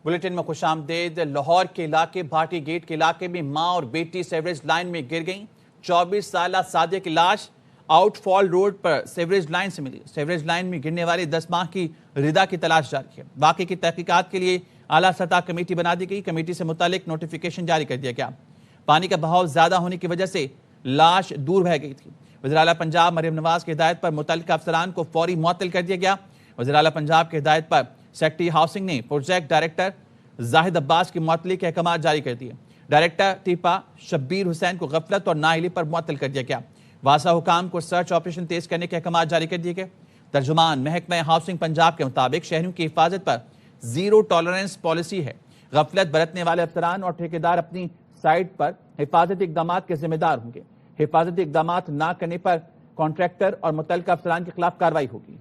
Bulletin में खुशामदेद। लाहौर के इलाके भाटी गेट के इलाके में मां और बेटी सेवरेज लाइन में गिर गईं। 24 साल सादिया की लाश आउटफॉल रोड पर सेवरेज लाइन से मिली। सेवरेज लाइन में गिरने वाली 10 माह की रिदा की तलाश जारी है। वाकई की तहकीकात के लिए आला सतह कमेटी बना दी गई। कमेटी से मुतालिक नोटिफिकेशन जारी कर दिया गया। पानी का बहाव ज्यादा होने की वजह से लाश दूर बह गई थी। वज़ीर आला पंजाब मरियम नवाज की हिदायत पर मुतल्लिका अफसरान को फौरी मुअत्तल कर दिया गया। वज़ीर आला पंजाब की हिदायत पर सेक्रेटरी हाउसिंग ने प्रोजेक्ट डायरेक्टर जाहिद अब्बास की मुअत्तली के अहकाम जारी कर दिए। डायरेक्टर टीपा शब्बीर हुसैन को गफलत और नाअहली पर मुअत्तल कर दिया गया। वासा हुकाम को सर्च ऑपरेशन तेज करने के अहकाम जारी कर दिए गए। तर्जुमान महकमा हाउसिंग पंजाब के मुताबिक शहरों की हिफाजत पर जीरो टॉलरेंस पॉलिसी है। गफलत बरतने वाले अफसरान और ठेकेदार अपनी साइट पर हिफाजती इकदाम के जिम्मेदार होंगे। हिफाजती इकदाम न करने पर कॉन्ट्रैक्टर और मुतल्लिका अफसरान के खिलाफ कार्रवाई होगी।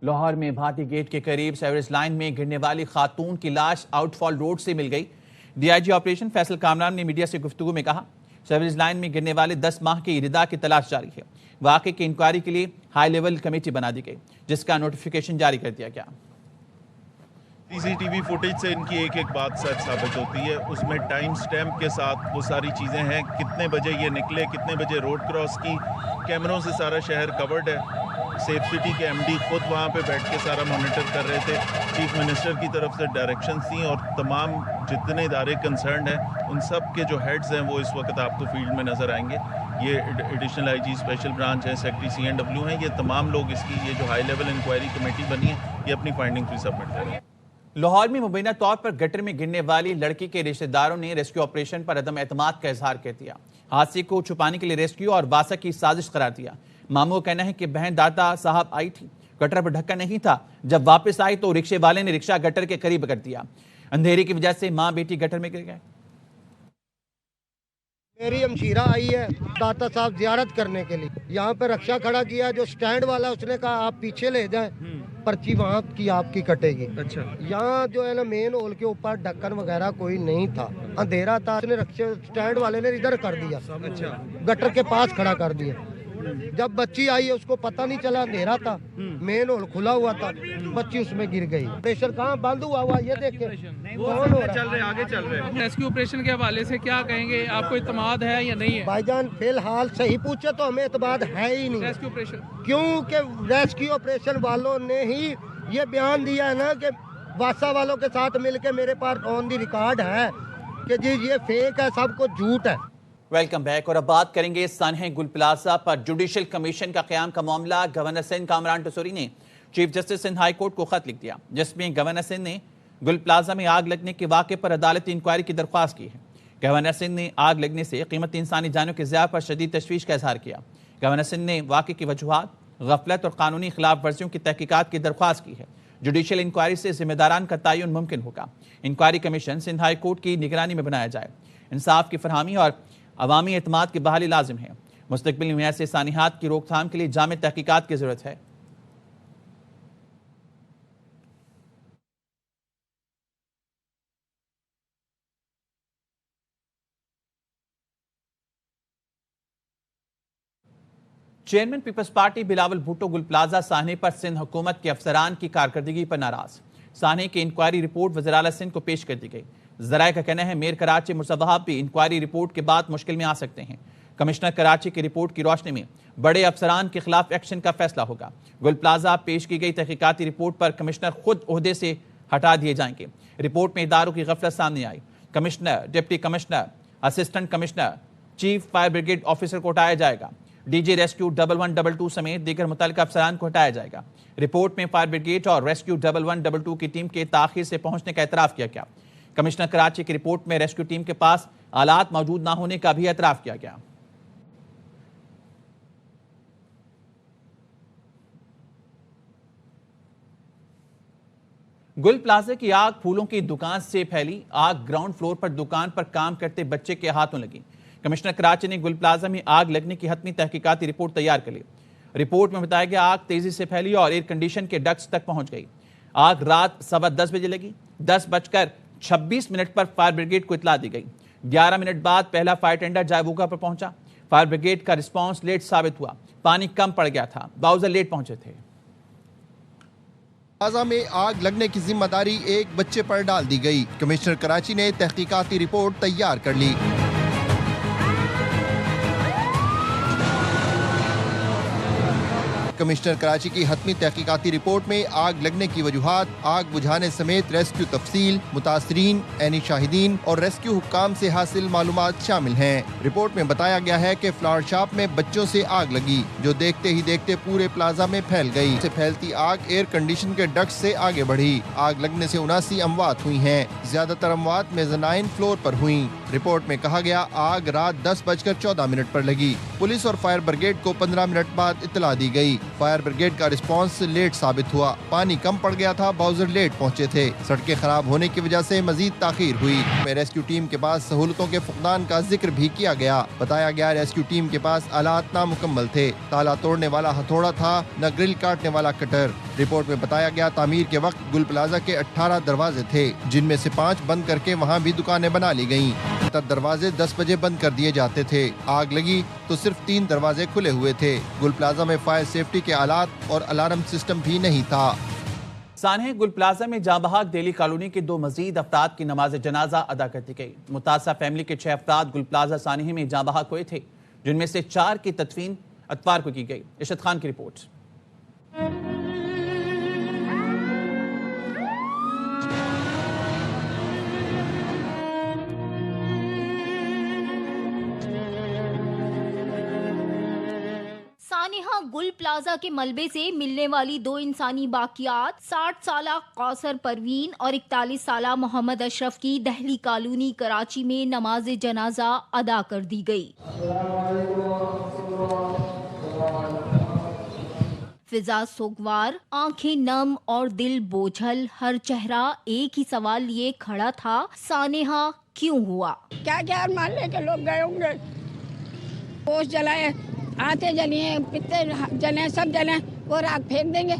लाहौर में भाटी गेट के करीब सेवरेज लाइन में गिरने वाली खातून की लाश आउटफॉल रोड से मिल गई। डीआईजी ऑपरेशन फैसल कामरान ने मीडिया से गुफ्तगू में कहा, सेवरेज लाइन में गिरने वाले 10 माह की रिदा की तलाश जारी है। वाकई की इंक्वायरी के लिए हाई लेवल कमेटी बना दी गई, जिसका नोटिफिकेशन जारी कर दिया गया। सीसीटीवी फुटेज से इनकी एक एक बात सच साबित होती है। उसमें टाइम स्टैम्प के साथ वो सारी चीज़ें हैं, कितने बजे ये निकले, कितने बजे रोड क्रॉस की। कैमरों से सारा शहर कवर्ड है। सेफ सिटी के एमडी खुद वहाँ पे बैठ के सारा मॉनिटर कर रहे थे। चीफ मिनिस्टर की तरफ से डायरेक्शंस थी और तमाम जितने इदारे कंसर्न हैं उन सब के जो हेड्स हैं वो इस वक्त आपको फील्ड में नज़र आएंगे। ये एडिशनल आईजी स्पेशल ब्रांच है, सेक्रेटरी CNW हैं, ये तमाम लोग इसकी ये जो हाई लेवल इंक्वायरी कमेटी बनी है ये अपनी फाइंडिंग्स भी सबमिट करेंगे। लाहौर में मुबैना तौर पर गटर में गिरने वाली लड़की के रिश्तेदारों ने रेस्क्यू ऑपरेशन पर अदम एतमाद का इजहार कर दिया। हादसे को छुपाने के लिए रेस्क्यू और वासा की साजिश करार दिया। मामू का कहना है कि बहन दाता साहब आई थी, गटर पर ढक्कन नहीं था। जब वापस आई तो रिक्शे वाले ने रिक्शा गटर के करीब कर दिया। अंधेरे की वजह से मां बेटी गटर में गिर गए। मेरी हमशीरा आई है दाता साहब जियारत करने के लिए, यहाँ पे रक्षा खड़ा किया। जो स्टैंड वाला उसने कहा आप पीछे ले जाएं, पर्ची वहाँ की आपकी कटेगी। अच्छा, यहाँ जो है ना मेन होल के ऊपर ढक्कन वगैरह कोई नहीं था, अंधेरा था। उसने रक्षा स्टैंड वाले ने इधर कर दिया। अच्छा, गटर के पास खड़ा कर दिया। जब बच्ची आई है उसको पता नहीं चला, अंधेरा था, मेन होल खुला हुआ था, बच्ची उसमें गिर गई। प्रेशर कहाँ बंद हुआ ये देखे चल रहे आगे चल रहे। रेस्क्यू ऑपरेशन के हवाले से क्या कहेंगे, आपको इत्मीनान है या नहीं है? भाईजान फिलहाल सही पूछे तो हमें इत्मीनान है ही नहीं रेस्क्यू ऑपरेशन, क्योंकि रेस्क्यू ऑपरेशन वालों ने ही ये बयान दिया है ना कि वासा वालों के साथ मिलके मेरे पास ऑन दी रिकॉर्ड है कि जी ये फेक है, सब कुछ झूठ है। Welcome back. और अब बात करेंगे सानहे गुल प्लाजा पर जुडिशल कमीशन का क़याम का मामला। गवर्नर सिंध कामरान टसूरी ने chief justice Sindh high court को खत लिख दिया, जिसमें गवर्नर सिंध ने गुल प्लाजा में आग लगने के वाक़े पर अदालती इंक्वायरी की दरख्वास्त की है। गवर्नर सिंध ने आग लगने से कीमती इंसानी जानों के ज़िया पर शदीद तशवीश का इजहार किया। गवर्नर सिंध ने वाक़े की वजूहात, गफलत और कानूनी खिलाफ वर्जियों की तहकीकात की दरख्वास्त की है। जुडिशल इंक्वायरी से जिम्मेदारान का तयन मुमकिन होगा। Inquiry commission Sindh high court की निगरानी में बनाया जाए। इंसाफ की फरहमी और अवामी एतमाद की बहाली लाजिम है। मुस्तकबिल में ऐसे सानिहात की रोकथाम के लिए जामे तहकीकात की जरूरत है। Chairman Peoples Party Bilawal Bhutto Gul plaza साहने पर सिंध हुकूमत के अफसरान की कारकर्दगी पर नाराज। साहने की इंक्वायरी रिपोर्ट वज़ीर आला सिंध को पेश कर दी गई। जराए का कहना है मेयर कराची मुसव्वह भी इंक्वायरी रिपोर्ट के बाद मुश्किल में आ सकते हैं। कमिश्नर कराची की रिपोर्ट की रोशनी में बड़े अफसरान के खिलाफ एक्शन का फैसला होगा। गुल प्लाजा पेश की गई तहकीकाती रिपोर्ट पर कमिश्नर खुद ओहदे से हटा दिए जाएंगे। रिपोर्ट में इदारों की गफलत सामने आई। Commissioner, deputy commissioner, assistant commissioner, chief fire brigade officer को हटाया जाएगा। डीजी रेस्क्यू 1122 समेत दीगर मुतल्लिका अफसरान को हटाया जाएगा। रिपोर्ट में फायर ब्रिगेड और रेस्क्यू 1122 की टीम के ताखीर से पहुंचने का एतराफ़ किया गया। कमिश्नर कराची की रिपोर्ट में रेस्क्यू टीम के पास आलात मौजूद ना होने का भी एतराफ़ किया गया। गुल प्लाजा की आग फूलों की दुकान से फैली। आग ग्राउंड फ्लोर पर दुकान पर काम करते बच्चे के हाथों लगी। कमिश्नर कराची ने गुल प्लाजा में आग लगने की हतमी तहकीकाती रिपोर्ट तैयार कर ली। रिपोर्ट में बताया गया आग तेजी से फैली और एयर कंडीशन के डक्ट्स तक पहुंच गई। आग रात 10:15 बजे लगी। 10:26 पर फायर ब्रिगेड को इतला दी गई। 11 मिनट बाद पहला फायर टेंडर जायबूगा पर पहुंचा। फायर ब्रिगेड का रिस्पांस लेट साबित हुआ। पानी कम पड़ गया था, बाउजर लेट पहुंचे थे। प्लाजा में आग लगने की जिम्मेदारी एक बच्चे पर डाल दी गई। कमिश्नर कराची ने तहकीकाती रिपोर्ट तैयार कर ली। कमिश्नर कराची की हतमी तहकीकाती रिपोर्ट में आग लगने की वजूहात, आग बुझाने समेत रेस्क्यू तफसील, मुतासरीन, ऐनी शाहिदीन और रेस्क्यू हुक्काम से हासिल मालूमात शामिल हैं। रिपोर्ट में बताया गया है कि फ्लावर शॉप में बच्चों से आग लगी, जो देखते ही देखते पूरे प्लाजा में फैल गई। से फैलती आग एयर कंडीशन के डक्ट से आगे बढ़ी। आग लगने से 79 अमवात हुई हैं। ज्यादातर अमवात मेज़नाइन फ्लोर पर हुई। रिपोर्ट में कहा गया आग रात 10:14 पर लगी। पुलिस और फायर ब्रिगेड को 15 मिनट बाद इत्तला दी गई। फायर ब्रिगेड का रिस्पांस लेट साबित हुआ। पानी कम पड़ गया था, बाउजर लेट पहुंचे थे। सड़कें खराब होने की वजह से मजीद ताखीर हुई। रेस्क्यू टीम के पास सहूलतों के फुकदान का जिक्र भी किया गया। बताया गया रेस्क्यू टीम के पास आलात नामुकम्मल थे। ताला तोड़ने वाला हथौड़ा था, न ग्रिल काटने वाला कटर। रिपोर्ट में बताया गया तामीर के वक्त गुल प्लाजा के 18 दरवाजे थे, जिनमें से 5 बंद करके वहाँ भी दुकानें बना ली गयी। दरवाजे 10 बजे बंद कर दिए जाते थे। आग लगी तो सिर्फ 3 दरवाजे खुले हुए थे। गुल प्लाजा में फायर सेफ्टी के आलात और अलार्म सिस्टम भी नहीं था। सानहे गुल प्लाजा में जांबहाक दिल्ली कॉलोनी के 2 मजीद अफराद की नमाज जनाजा अदा कर दी गई। मुतासा फैमिली के 6 अफराद गुल प्लाजा सानहे में जांबहाक हुए थे, जिनमें से 4 की तदफीन अतवार को की गई। इशरत खान की रिपोर्ट। सानिहा गुल प्लाजा के मलबे से मिलने वाली 2 इंसानी बाकियात 60 साला कौसर परवीन और 41 साला मोहम्मद अशरफ की दहली कॉलोनी कराची में नमाज जनाजा अदा कर दी गई। फिजा सोगवार, आंखें नम और दिल बोझल, हर चेहरा एक ही सवाल लिए खड़ा था, सानिहा क्यों हुआ? क्या मोहल्ले के लोग गए होंगे, पोस्ट जलाए, आते जलिए, पित्ते जले, सब जले, वो राख फेंक देंगे,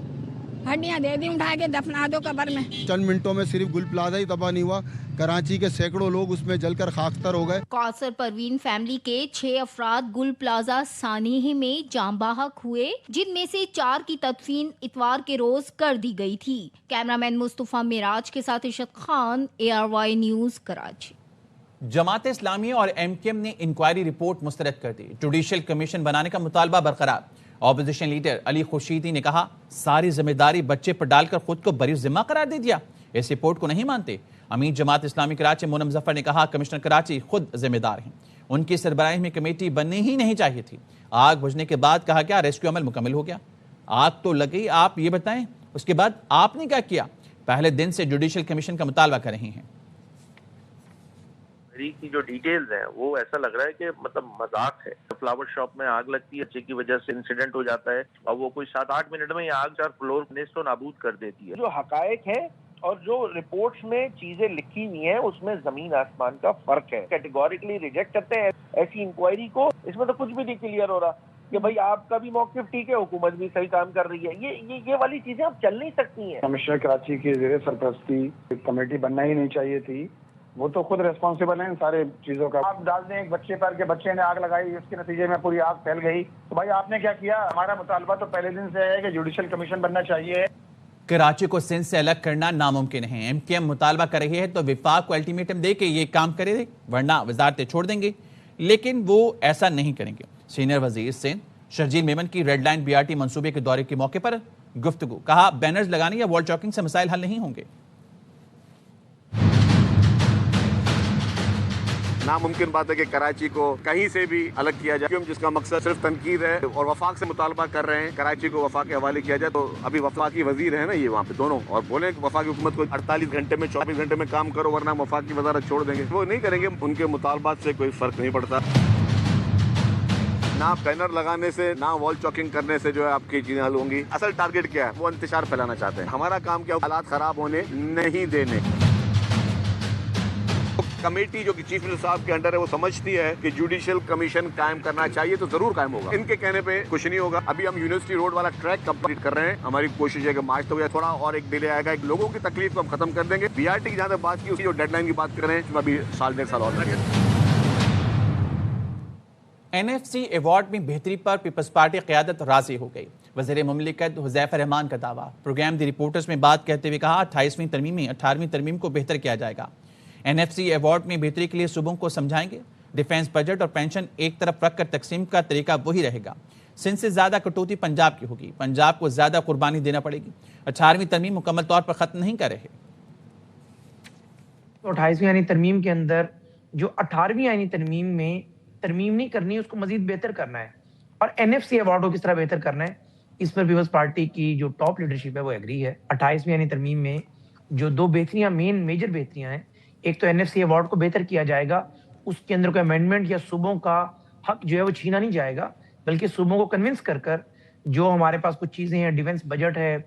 हड्डियां दे दी उठा के दफना दो कब्र में। चंद मिनटों में सिर्फ गुल प्लाजा ही तबाह नहीं हुआ, कराची के सैकड़ों लोग उसमें जलकर खाकतर हो गए। कौसर परवीन फैमिली के 6 अफराद गुल प्लाजा सानेह में जांबाहक हुए, जिनमें से 4 की तदफीन इतवार के रोज कर दी गई थी। कैमरामैन मुस्तफा मिराज के साथ इशरत खान, ARY न्यूज कराची। जमात इस्लामी और MKM ने इंक्वायरी रिपोर्ट मुस्तरद कर दी। जुडिशियल कमीशन बनाने का मुतालबा बरकरार। ऑपोजिशन लीडर अली खुर्शीदी ने कहा, सारी जिम्मेदारी बच्चे पर डालकर खुद को बरी जिम्मा करार दे दिया। इस रिपोर्ट को नहीं मानते। अमीर जमात इस्लामी कराची मोनम जफर ने कहा, कमिश्नर कराची खुद जिम्मेदार हैं, उनकी सरबराही में कमेटी बननी ही नहीं चाहिए थी। आग बुझने के बाद कहा गया रेस्क्यू अमल मुकम्मल हो गया। आग तो लग गई, आप ये बताएं उसके बाद आपने क्या किया? पहले दिन से जुडिशियल कमीशन का मुतालबा कर रही हैं। की जो डिटेल्स हैं वो ऐसा लग रहा है कि मतलब मजाक है। फ्लावर शॉप में आग लगती है, बच्चे की वजह से इंसिडेंट हो जाता है और वो कोई 7-8 मिनट में आग 4 फ्लोर नेस्तो नाबूद कर देती है। जो हकायक है और जो रिपोर्ट्स में चीजें लिखी हुई हैं उसमें जमीन आसमान का फर्क है। कैटेगोरिकली रिजेक्ट करते हैं ऐसी इंक्वायरी को। इसमें तो कुछ भी नहीं क्लियर हो रहा कि भाई आपका भी मौकिफ ठीक है, हुकूमत भी सही काम कर रही है। ये वाली चीजें अब चल नहीं सकती हैं। कमिश्नर कराची की ज़ेरे सरपरस्ती कमेटी बनना ही नहीं चाहिए थी। वो तो खुद रिस्पॉन्सिबल हैं इन सारे चीजों का। आप डाल दें एक बच्चे पर के बच्चे ने आग लगाई, इसके नतीजे में पूरी आग फैल गई, तो भाई आपने क्या किया? हमारा मुतालबा तो पहले दिन से है कि जुडिशियल कमीशन बनना चाहिए। कराची को सिंध से अलग करना नामुमकिन है। MKM मुतालबा कर रही है तो विफाक को अल्टीमेटम दे के ये काम करे, वरना वजारतें छोड़ देंगे, लेकिन वो ऐसा नहीं करेंगे। सीनियर वजीर सिंध शर्जील मेमन की रेड लाइन BRT मंसूबे के दौरे के मौके पर गुफ्तगू। कहा, बैनर्स लगाने या वॉल चॉकिंग से मसाइल हल नहीं होंगे। नामुमकिन बात है कि कराची को कहीं से भी अलग किया जाए, जिसका मकसद सिर्फ तनकीद है और वफाक से मुतालबा कर रहे हैं कराची को वफाक के हवाले किया जाए। तो अभी वफाकी वजीर है ना ये वहाँ पे दोनों, और बोले वफाकी हुकूमत को 48 घंटे में 24 घंटे में काम करो वरना वफाक की वजारत छोड़ देंगे। वो नहीं करेंगे, उनके मुतालबात से कोई फर्क नहीं पड़ता। ना बैनर लगाने से ना वॉल चॉकिंग करने से जो है आपकी चीजें हल होंगी। असल टारगेट क्या है? वो इंतशार फैलाना चाहते हैं। हमारा काम क्या? हालात खराब होने नहीं देने। कमेटी जो कि चीफ मिनिस्टर साहब के अंडर है वो समझती है कि जुडिशियल कमीशन कायम करना चाहिए, तो जरूर कायम होगा। इनके कहने पे कुछ नहीं होगा। अभी हम यूनिवर्सिटी रोड वाला ट्रैक कंप्लीट कर रहे हैं। हमारी कोशिश है कि मार्च तक थोड़ा और एक डिले आएगा, एक लोगों की तकलीफ को हम खत्म कर देंगे। BRT की जहाँ तक बात की, उसकी जो डेडलाइन की बात कर रहे हैं, अभी 1.5 साल और लगेगा। NFC अवार्ड में बेहतरी पर पीपल्स पार्टी क़यादत राजी हो गई। वज़ीर मुमलिकत हुज़ैफ़ा रहमान का दावा। प्रोग्राम दी रिपोर्टर्स में बात कहते हुए कहा 28वीं तरमीम में 18वीं तरमीम को बेहतर किया जाएगा। NFC अवार्ड में बेहतरी के लिए सूबों को समझाएंगे। डिफेंस बजट और पेंशन एक तरफ रखकर तकसीम का तरीका वही रहेगा। सिंध से ज्यादा कटौती पंजाब की होगी, पंजाब को ज्यादा कुर्बानी देना पड़ेगी। 18वीं तरमीम मुकम्मल तौर पर खत्म नहीं कर रहे। तो 28वीं यानी तरमीम के अंदर जो 18वीं यानी तरमीम में तरमीम नहीं करनी है, उसको मजीद बेहतर करना है। और NFC अवार्ड को किस तरह बेहतर करना है, इस पर पीपल्स पार्टी की जो टॉप लीडरशिप है वो एग्री है। 28वीं यानी तरमीम में जो दो बेहतरियां, मेजर बेहतरियां हैं, एक तो NFC अवार्ड को बेहतर किया जाएगा, उसके अंदर कोई अमेंडमेंट या सूबों का हक जो है वो छीना नहीं जाएगा, बल्कि सूबों को कन्विंस कर जो हमारे पास कुछ चीज़ें हैं, डिफेंस बजट है,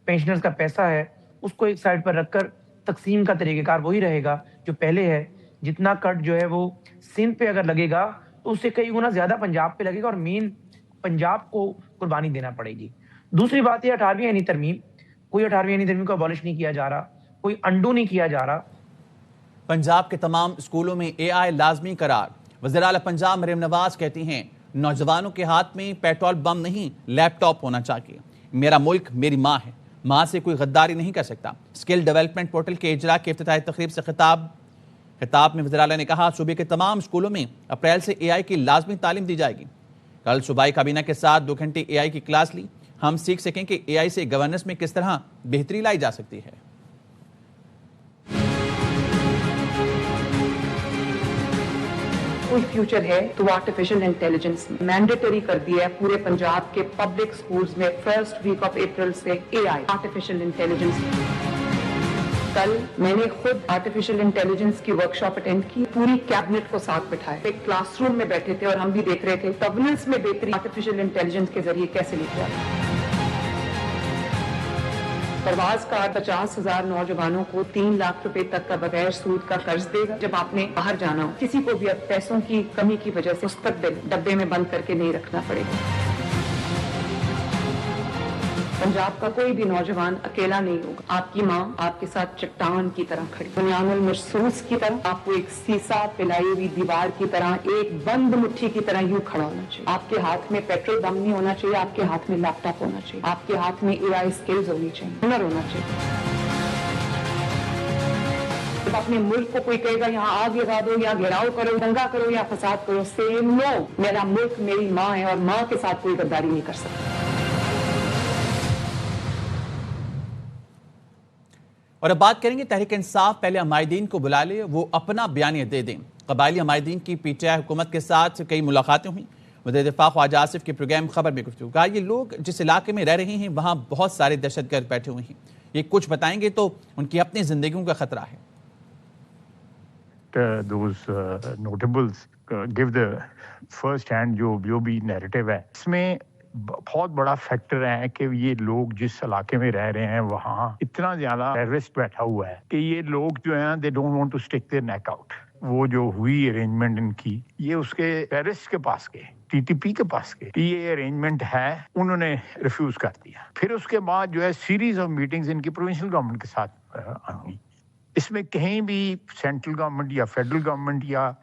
पेंशनर्स का पैसा है, उसको एक साइड पर रखकर तकसीम का तरीक़ेकार वही रहेगा जो पहले है। जितना कट जो है वो सिंध पे अगर लगेगा तो उससे कई गुना ज़्यादा पंजाब पे लगेगा और मेन पंजाब को कुर्बानी देना पड़ेगी। दूसरी बात है 18वीं यानी तरमीम, कोई 18वीं यानी तरमीम को अबॉलिश नहीं किया जा रहा, कोई अंडू नहीं किया जा रहा। पंजाब के तमाम स्कूलों में AI लाजमी करार। वज़ीर आला पंजाब मरियम नवाज कहती हैं नौजवानों के हाथ में पेट्रोल बम नहीं लैपटॉप होना चाहिए। मेरा मुल्क मेरी माँ है, माँ से कोई गद्दारी नहीं कर सकता। स्किल डेवलपमेंट पोर्टल के इजरा के इफ्तिताही तकरीब से खिताब में वज़ीर आला ने कहा सूबे के तमाम स्कूलों में अप्रैल से AI की लाजमी तालीम दी जाएगी। कल सूबाई काबीना के साथ 2 घंटे AI की क्लास ली। हम सीख सकें कि AI से गवर्नेंस में किस तरह बेहतरी लाई जा सकती है। कोई फ्यूचर है तो आर्टिफिशियल इंटेलिजेंस मैंडेटरी कर दिया है पूरे पंजाब के पब्लिक स्कूल्स में 1st वीक ऑफ अप्रैल से AI आर्टिफिशियल इंटेलिजेंस। कल मैंने खुद आर्टिफिशियल इंटेलिजेंस की वर्कशॉप अटेंड की, पूरी कैबिनेट को साथ बिठाया, एक क्लासरूम में बैठे थे और हम भी देख रहे थे गवर्नेंस में बेहतरी आर्टिफिशियल इंटेलिजेंस के जरिए कैसे लेके आए। परवाज का 50,000 नौजवानों को 3 लाख रुपए तक का बगैर सूद का कर्ज देगा। जब आपने बाहर जाना हो, किसी को भी अब पैसों की कमी की वजह से मुस्तकबिल डब्बे में बंद करके नहीं रखना पड़ेगा। पंजाब का कोई भी नौजवान अकेला नहीं होगा। आपकी माँ आपके साथ चट्टान की तरह खड़ी, बुनियानुल महसूस की तरह, आपको एक सीसा पिलाई हुई दीवार की तरह, एक बंद मुट्ठी की तरह यूं खड़ा होना चाहिए। आपके हाथ में पेट्रोल बम नहीं होना चाहिए, आपके हाथ में लैपटॉप होना चाहिए, आपके हाथ में AI स्किल्स होनी चाहिए, हुनर होना चाहिए। जब अपने मुल्क को कोई कहेगा यहाँ आग लगा दो या घेराव करो, दंगा करो या फसाद करो, से नो, मेरा मुल्क मेरी माँ है और माँ के साथ कोई गद्दारी नहीं कर सकता। और अब बात करेंगे तहरीक इंसाफ पहले हमायदीन को बुला ले, वो अपना बयानिया दे दें। कबायली हमायदीन की PTI हुकूमत के साथ कई मुलाकातें हुई। वज़ीर दिफा ख्वाजा आसिफ के प्रोग्राम खबर में गुफ्तगू कहा ये लोग जिस इलाके में रह रहे हैं वहाँ बहुत सारे दहशतगर्द बैठे हुए हैं, ये कुछ बताएंगे तो उनकी अपनी जिंदगियों का खतरा है। Those notables give the first hand जो भी नैरेटिव है, इसमें बहुत बड़ा फैक्टर है कि ये लोग जिस इलाके में रह रहे हैं वहाँ इतना ज्यादा टेररिस्ट बैठा हुआ है कि ये लोग जो हैं they don't want to stick their neck out. वो जो हुई अरेंजमेंट इनकी, ये उसके टेररिस्ट के पास गए, TTP के पास गए कि ये अरेंजमेंट है, उन्होंने रिफ्यूज कर दिया। फिर उसके बाद जो है सीरीज ऑफ मीटिंग्स इनकी प्रोविंशियल गवर्नमेंट के साथ हुई। इसमें कहीं भी सेंट्रल गवर्नमेंट या फेडरल गवर्नमेंट या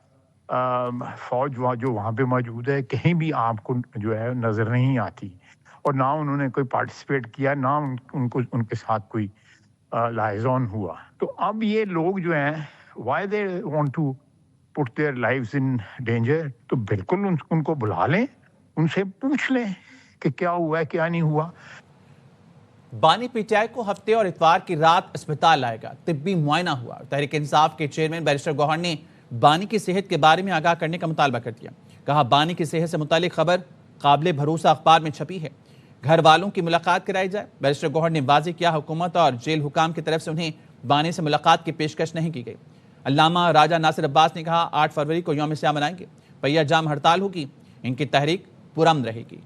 फौज जो वहाँ पे मौजूद है कहीं भी आपको जो है नजर नहीं आती, और ना उन्होंने कोई पार्टिसिपेट किया, ना उनको उनके साथ कोई लाइजॉन हुआ। तो अब ये लोग जो हैं why they want to put their lives in danger, तो बिल्कुल उनको बुला लें, उनसे पूछ लें कि क्या हुआ है क्या नहीं हुआ। बानी PTI को हफ्ते और इतवार की रात अस्पताल लाएगा, तिब्बी मुआयना हुआ। तहरीक इंसाफ के चेयरमैन बैरिस्टर गौहर ने बानी की सेहत के बारे में आगाह करने का मुतालबा कर दिया। कहा बानी की सेहत से मुतालिक खबर काबिल भरोसा अखबार में छपी है, घर वालों की मुलाकात कराई जाए। बैरिस्टर गौहर ने वाज़ेह किया हुकूमत और जेल हुकाम की तरफ से उन्हें बानी से मुलाकात की पेशकश नहीं की गई। अल्लामा राजा नासिर अब्बास ने कहा 8 फरवरी को यौम स्याह मनाएंगे, पहिया जाम हड़ताल होगी, इनकी तहरीक पुरअमन रहेगी।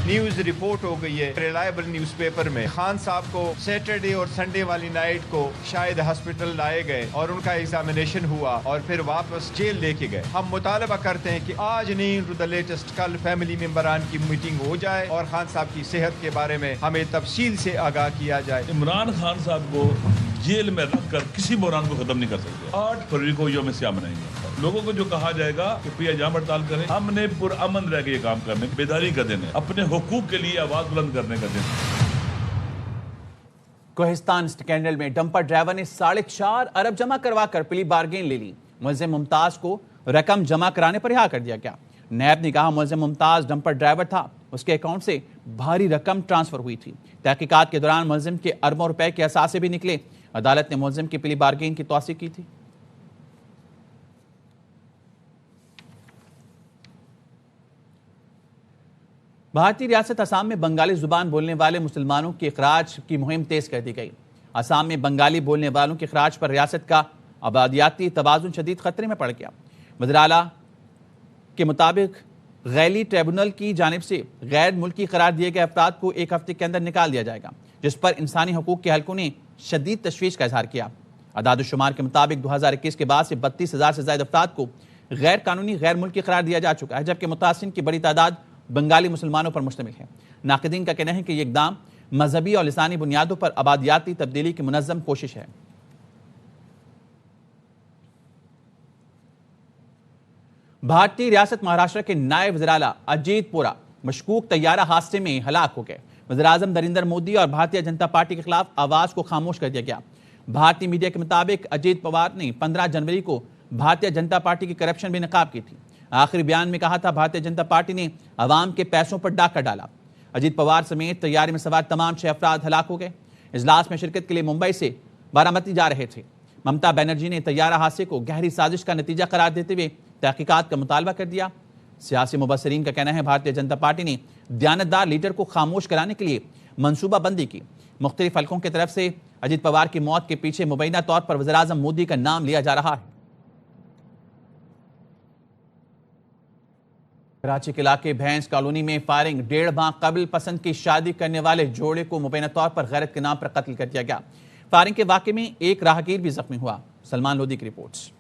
न्यूज रिपोर्ट हो गई है रिलायबल न्यूज़पेपर में। खान साहब को सैटरडे और संडे वाली नाइट को शायद हॉस्पिटल लाए गए और उनका एग्जामिनेशन हुआ और फिर वापस जेल लेके गए। हम मुतालबा करते हैं कि आज नहीं टू द लेटेस्ट कल फैमिली मेंबरान की मीटिंग हो जाए और खान साहब की सेहत के बारे में हमें तफसील से आगाह किया जाए। इमरान खान साहब को जेल में रखकर किसी बहरान को खत्म नहीं कर सकते। 8 फरवरी को यौम सियाह मनाएंगे। लोगों को जो कहा जाएगा कि प्रिया जहां हड़ताल करें, हमने पुरअमन रह के ये काम करने, बेदारी का दिन है, अपने हुकूक के लिए आवाज बुलंद करने का दिन है। कोहिस्तान स्कैंडल में डंपर ड्राइवर ने 4.5 अरब जमा करवाकर प्ली बार्गेन ले ली। मुलजिम मुमताज को रकम जमा कराने पर रिहा कर दिया गया। नैब ने कहा मुलजिम मुमताज डंपर ड्राइवर था, उसके अकाउंट से भारी रकम ट्रांसफर हुई थी। तहकीकात के दौरान मुलजिम के अरबों रुपए के असासे भी निकले। अदालत ने मुलजिम की प्ली बार्गेन की तौसीक की थी। भारतीय रियासत असम में बंगाली जुबान बोलने वाले मुसलमानों के इखराज की मुहिम तेज कर दी गई। असम में बंगाली बोलने वालों के इखराज पर रियासत का आबादियाती तवाज़ुन शदीद खतरे में पड़ गया। वज़ीर आला के मुताबिक गैली ट्रिब्यूनल की जानिब से गैर मुल्की करार दिए गए अफराद को 1 हफ्ते के अंदर निकाल दिया जाएगा, जिस पर इंसानी हकूक के हलकों ने शदीद तशवीश का इजहार किया। अदाद-ओ-शुमार के मुताबिक 2021 के बाद से 32,000 से ज्यादा अफराद को गैर कानूनी गैर मुल्की करार दिया जा चुका है, जबकि मुतासिन की बड़ी तादाद बंगाली मुसलमानों पर मुश्तमिल है। नाक़दीन का कहना है कि यह इक़दाम मजहबी और लिसानी बुनियादों पर आबादियाती तब्दीली की मुनज़्ज़म कोशिश है। भारतीय रियासत महाराष्ट्र के नायब वज़ीर आला अजीत पोरा मशकूक तैयारा हादसे में हलाक हो गए। वज़ीर आज़म नरेंद्र मोदी और भारतीय जनता पार्टी के खिलाफ आवाज को खामोश कर दिया गया। भारतीय मीडिया के मुताबिक अजीत पवार ने 15 जनवरी को भारतीय जनता पार्टी की करप्शन भी नकाब की थी। आखिरी बयान में कहा था भारतीय जनता पार्टी ने अवाम के पैसों पर डाका डाला। अजीत पवार समेत तैयारी में सवार तमाम 6 अफराद हलाक हो गए। इजलास में शिरकत के लिए मुंबई से बारामती जा रहे थे। ममता बनर्जी ने तैयारा हादसे को गहरी साजिश का नतीजा करार देते हुए तहकीकात का मुतालबा कर दिया। सियासी मुबस्सिरीन का कहना है भारतीय जनता पार्टी ने दयानतदार लीडर को खामोश कराने के लिए मंसूबाबंदी की। मुख्तलिफ हलकों की तरफ से अजीत पवार की मौत के पीछे मुबैना तौर पर वज़ीर आज़म मोदी का नाम लिया जा रहा है। कराची के इलाके भैंस कॉलोनी में फायरिंग। 1.5 माह कबल पसंद की शादी करने वाले जोड़े को मुबैना तौर पर गैरत के नाम पर कत्ल कर दिया गया। फायरिंग के वाक़े में एक राहगीर भी जख्मी हुआ। सलमान लोधी की रिपोर्ट्स।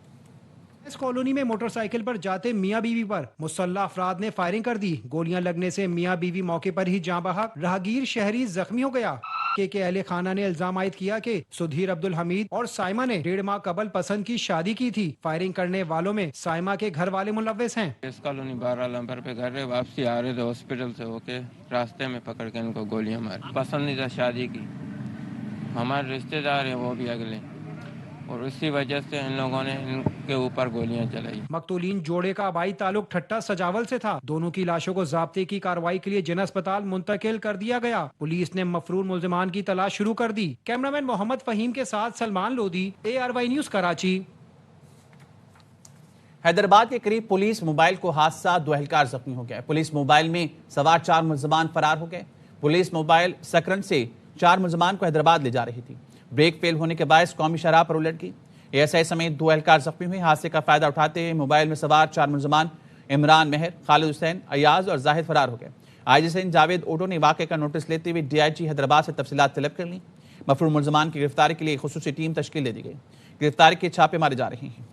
इस कॉलोनी में मोटरसाइकिल पर जाते मियां बीवी पर मुसल्लह अफराद ने फायरिंग कर दी। गोलियां लगने से मियां बीवी मौके पर ही जाँ बहक, राहगीर शहरी जख्मी हो गया। के अहले खाना ने इल्जाम आयद किया कि सुधीर अब्दुल हमीद और साइमा ने 1.5 माह कबल पसंद की शादी की थी। फायरिंग करने वालों में साइमा के घर वाले मुलव्वस हैं। इस कॉलोनी 12 नंबर पे घर वापसी आ रहे थे हॉस्पिटल से होके, रास्ते में पकड़ के इनको गोलियां मारी। पसंदीदा शादी की, हमारे रिश्तेदार हैं वो भी अगले, और इसी वजह से इन लोगों ने इनके ऊपर गोलियां चलाई। मकतूलीन जोड़े का आबाई ताल्लुक ठट्टा सजावल से था। दोनों की लाशों को ज़ाब्ते की कार्रवाई के लिए जिला अस्पताल मुंतकिल कर दिया गया। पुलिस ने मफरूर मुल्जिमान की तलाश शुरू कर दी। कैमरामैन मोहम्मद फहीम के साथ सलमान लोधी, ARY न्यूज़ कराची। हैदराबाद के करीब पुलिस मोबाइल को हादसा, 2 एहलकार जख्मी हो गए। पुलिस मोबाइल में सवार 4 मुल्जिमान फरार हो गए। पुलिस मोबाइल सकरन से 4 मुल्जिमान को हैदराबाद ले जा रही थी। ब्रेक फेल होने के बायस कौमी शराह पर उलट गई। ASI समेत 2 एहलकार जख्मी हुए। हादसे का फायदा उठाते हुए मोबाइल में सवार 4 मुल्जिमान इमरान मेहर, खालिद हुसैन, अयाज और जाहिद फरार हो गए। IG सिंध जावेद ओटो ने वाक़े का नोटिस लेते हुए DIG हैदराबाद से तफसीलात तलब कर ली। मफरूर मुल्जिमान की गिरफ्तारी के लिए खुसूसी टीम तश्कील दे दी गई। गिरफ्तारी के छापे मारे जा रहे हैं।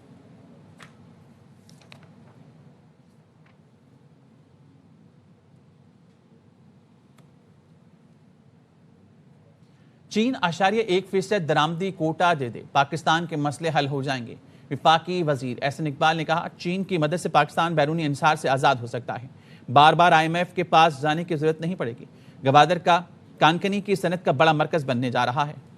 चीन 1% दरामदी कोटा दे दे, पाकिस्तान के मसले हल हो जाएंगे। विफाकी वजीर एहसन इकबाल ने कहा चीन की मदद से पाकिस्तान बैरूनी इंसार से आज़ाद हो सकता है। बार बार IMF के पास जाने की जरूरत नहीं पड़ेगी। गवादर का कानकनी की सनत का बड़ा मरकज बनने जा रहा है।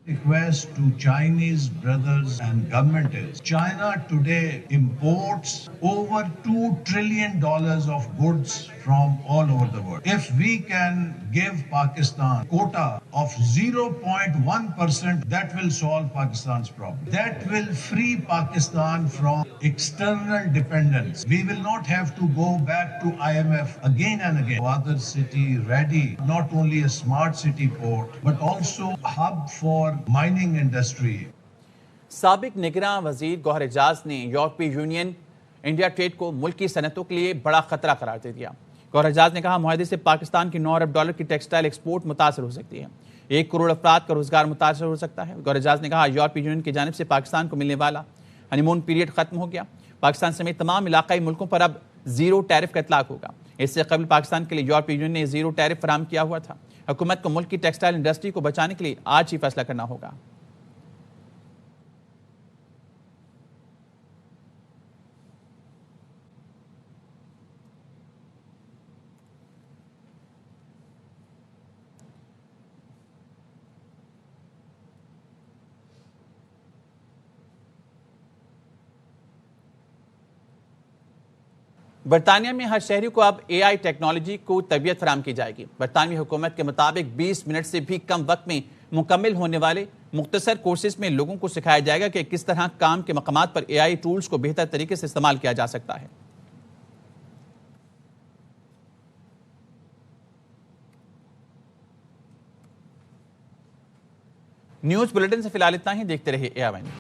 Request to Chinese brothers and government is China today imports over $2 trillion of goods from all over the world. If we can give Pakistan quota of 0.1%, that will solve Pakistan's problem. That will free Pakistan from external dependence. We will not have to go back to IMF again and again. Gwadar city ready, not only a smart city port, but also a hub for mining industry. साबिक निगरान वजीर गौहर एजाज ने यूरोपीय union India trade को मुल्क की सनतों के लिए बड़ा खतरा करार दे दिया। गौहर एजाज ने कहा मुआहदे से पाकिस्तान की 9 अरब डॉलर की टेक्सटाइल एक्सपोर्ट मुतासर हो सकती है। 1 करोड़ अफराद का रोजगार मुतासर हो सकता है। गौहर एजाज ने कहा यूरोपीय यूनियन की जानिब से पाकिस्तान को मिलने वाला हनीमून पीरियड खत्म हो गया। पाकिस्तान समेत तमाम इलाकाई मुल्कों पर अब 0 टैरिफ का इतलाक होगा। इससे कबल पाकिस्तान के लिए यूरोपीय यूनियन ने जीरो टैरिफ फराहम किया हुआ था। हुकूमत को मुल्क की टेक्सटाइल इंडस्ट्री को बचाने के लिए आज ही फैसला करना होगा। बरतानिया में हर शहरी को अब AI टेक्नोलॉजी को तरबियत फराहम की जाएगी। बरतानवी हुकूमत के मुताबिक 20 मिनट से भी कम वक्त में मुकम्मल होने वाले मुख्तसर कोर्सेज में लोगों को सिखाया जाएगा कि किस तरह काम के मकामात पर AI टूल्स को बेहतर तरीके से इस्तेमाल किया जा सकता है। न्यूज बुलेटिन से फिलहाल इतना ही। देखते रहिए AR1।